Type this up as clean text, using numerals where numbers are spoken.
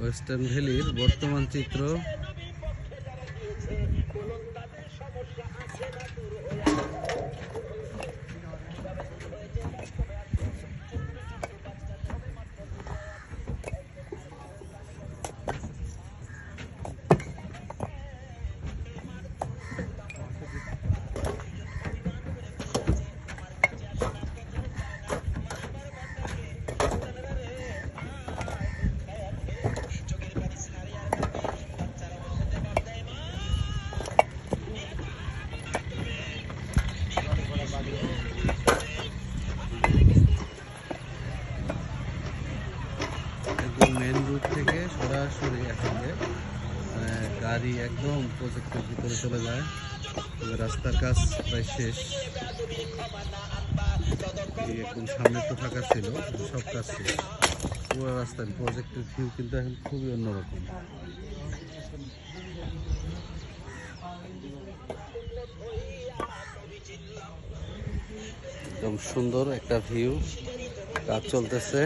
Western ভ্যালির বর্তমান চিত্র। একদম মেন রোড থেকে সরাসরি আসলে গাড়ি একদম প্রজেক্টের ভিতরে চলে যায়। রাস্তার কাজ প্রায় শেষ। এই একদম সামনে একটু ফাঁকা ছিল, সব কাজ শেষ। পুরো রাস্তার প্রজেক্টের ভিউ কিন্তু এখন খুবই অন্যরকম। একদম সুন্দর একটা ভিউ, কাজ চলতেছে।